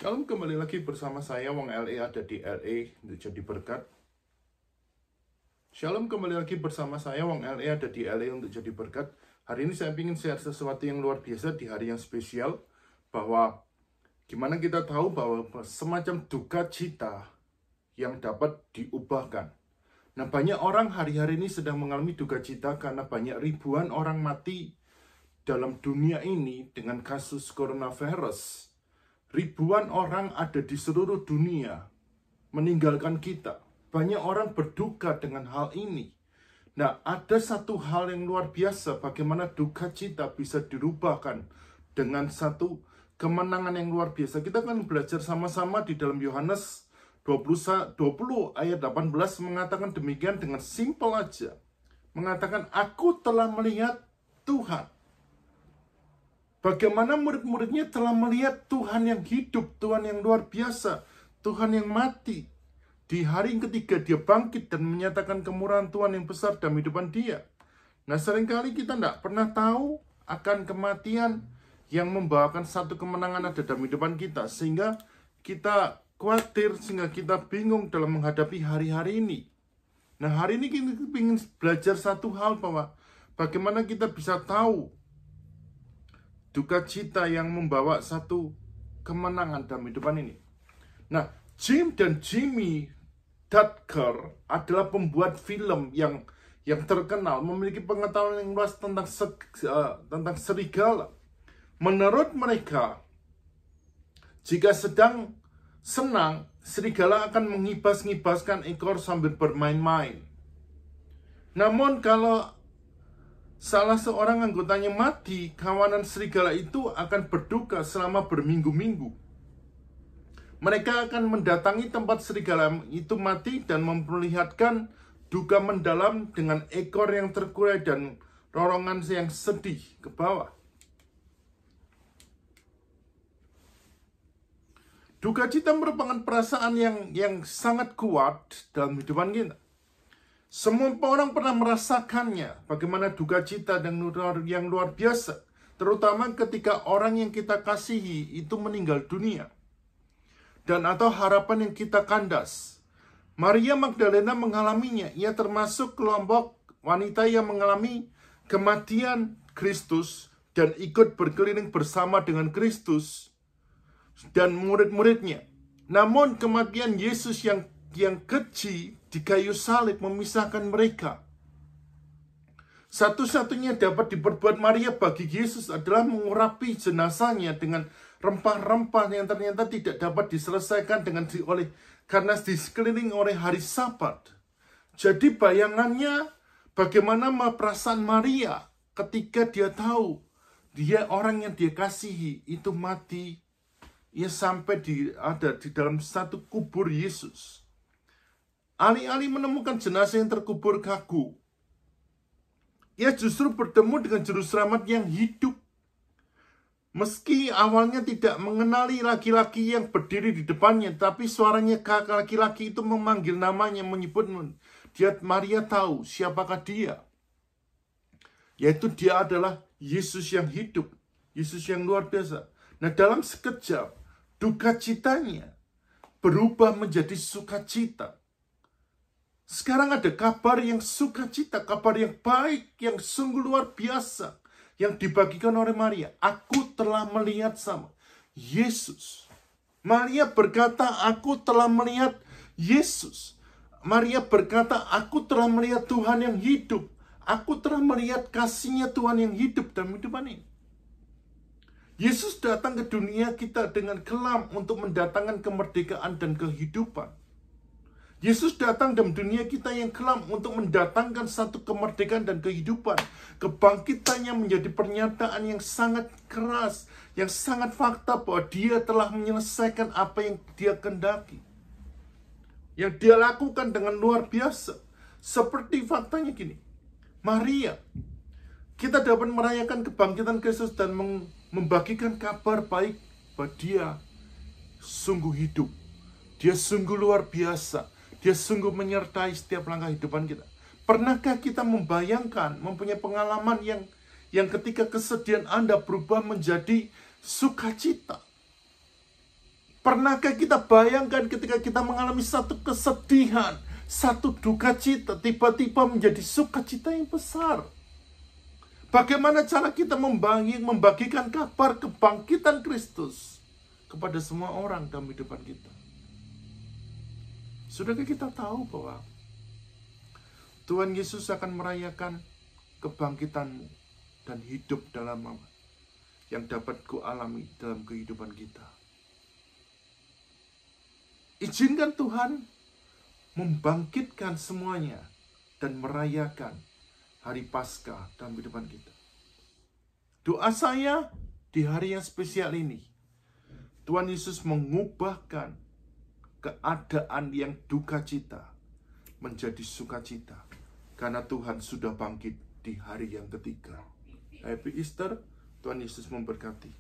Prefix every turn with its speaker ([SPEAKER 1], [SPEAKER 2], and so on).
[SPEAKER 1] Shalom, kembali lagi bersama saya Wong LA ada di LA untuk jadi berkat. Shalom, kembali lagi bersama saya Wong LA ada di LA untuk jadi berkat. Hari ini saya ingin share sesuatu yang luar biasa di hari yang spesial, bahwa gimana kita tahu bahwa semacam duka cita yang dapat diubahkan. Nah, banyak orang hari-hari ini sedang mengalami duka cita karena banyak ribuan orang mati dalam dunia ini dengan kasus coronavirus. Ribuan orang ada di seluruh dunia meninggalkan kita. Banyak orang berduka dengan hal ini. Nah, ada satu hal yang luar biasa, bagaimana duka cita bisa dirubahkan dengan satu kemenangan yang luar biasa. Kita akan belajar sama-sama di dalam Yohanes 20 ayat 18 mengatakan demikian dengan simpel aja. Mengatakan, aku telah melihat Tuhan. Bagaimana murid-muridnya telah melihat Tuhan yang hidup, Tuhan yang luar biasa, Tuhan yang mati. Di hari yang ketiga dia bangkit dan menyatakan kemurahan Tuhan yang besar dalam kehidupan dia. Nah, seringkali kita tidak pernah tahu akan kematian yang membawakan satu kemenangan ada dalam kehidupan kita. Sehingga kita khawatir, sehingga kita bingung dalam menghadapi hari-hari ini. Nah, hari ini kita ingin belajar satu hal, bahwa bagaimana kita bisa tahu duka cita yang membawa satu kemenangan dalam kehidupan ini. Nah, Jim dan Jimmy Dutker adalah pembuat film yang terkenal, memiliki pengetahuan yang luas tentang serigala. Menurut mereka, jika sedang senang, serigala akan mengibas-ngibaskan ekor sambil bermain-main. Namun kalau salah seorang anggotanya mati, kawanan serigala itu akan berduka selama berminggu-minggu. Mereka akan mendatangi tempat serigala itu mati dan memperlihatkan duka mendalam dengan ekor yang terkurai dan rorongan yang sedih ke bawah. Duka cita merupakan perasaan yang sangat kuat dalam kehidupan kita. Semua orang pernah merasakannya, bagaimana duka cita yang luar biasa, terutama ketika orang yang kita kasihi itu meninggal dunia, dan atau harapan yang kita kandas. Maria Magdalena mengalaminya. Ia termasuk kelompok wanita yang mengalami kematian Kristus dan ikut berkeliling bersama dengan Kristus dan murid-muridnya. Namun kematian Yesus yang keji di kayu salib memisahkan mereka. Satu-satunya dapat diperbuat Maria bagi Yesus adalah mengurapi jenazahnya dengan rempah-rempah yang ternyata tidak dapat diselesaikan karena disekeliling oleh hari Sabat. Jadi bayangannya bagaimana perasaan Maria ketika dia tahu dia orang yang dia kasihi itu mati. Ia sampai ada di dalam satu kubur Yesus. Alih-alih menemukan jenazah yang terkubur kaku, ia justru bertemu dengan juru selamat yang hidup. Meski awalnya tidak mengenali laki-laki yang berdiri di depannya, tapi suaranya laki-laki itu memanggil namanya, menyebut dia. Maria tahu siapakah dia. Yaitu dia adalah Yesus yang hidup, Yesus yang luar biasa. Nah, dalam sekejap, duka citanya berubah menjadi sukacita. Sekarang ada kabar yang sukacita, kabar yang baik, yang sungguh luar biasa, yang dibagikan oleh Maria. Aku telah melihat sama Yesus. Maria berkata, aku telah melihat Yesus. Maria berkata, aku telah melihat Tuhan yang hidup. Aku telah melihat kasih-Nya Tuhan yang hidup dalam kehidupan ini. Yesus datang ke dunia kita dengan kelam untuk mendatangkan kemerdekaan dan kehidupan. Yesus datang dalam dunia kita yang kelam untuk mendatangkan satu kemerdekaan dan kehidupan. Kebangkitannya menjadi pernyataan yang sangat keras, yang sangat fakta bahwa dia telah menyelesaikan apa yang dia kehendaki. Yang dia lakukan dengan luar biasa. Seperti faktanya gini, Maria, kita dapat merayakan kebangkitan Kristus dan membagikan kabar baik bahwa dia sungguh hidup. Dia sungguh luar biasa. Dia sungguh menyertai setiap langkah kehidupan kita. Pernahkah kita membayangkan, mempunyai pengalaman yang ketika kesedihan Anda berubah menjadi sukacita? Pernahkah kita bayangkan ketika kita mengalami satu kesedihan, satu duka cita, tiba-tiba menjadi sukacita yang besar? Bagaimana cara kita membagikan kabar kebangkitan Kristus kepada semua orang dalam kehidupan kita? Sudahkah kita tahu bahwa Tuhan Yesus akan merayakan kebangkitanmu dan hidup dalam yang dapat kualami dalam kehidupan kita? Izinkan Tuhan membangkitkan semuanya dan merayakan hari Paskah dalam kehidupan kita. Doa saya di hari yang spesial ini, Tuhan Yesus mengubahkan keadaan yang duka cita menjadi sukacita, karena Tuhan sudah bangkit di hari yang ketiga. Happy Easter, Tuhan Yesus memberkati.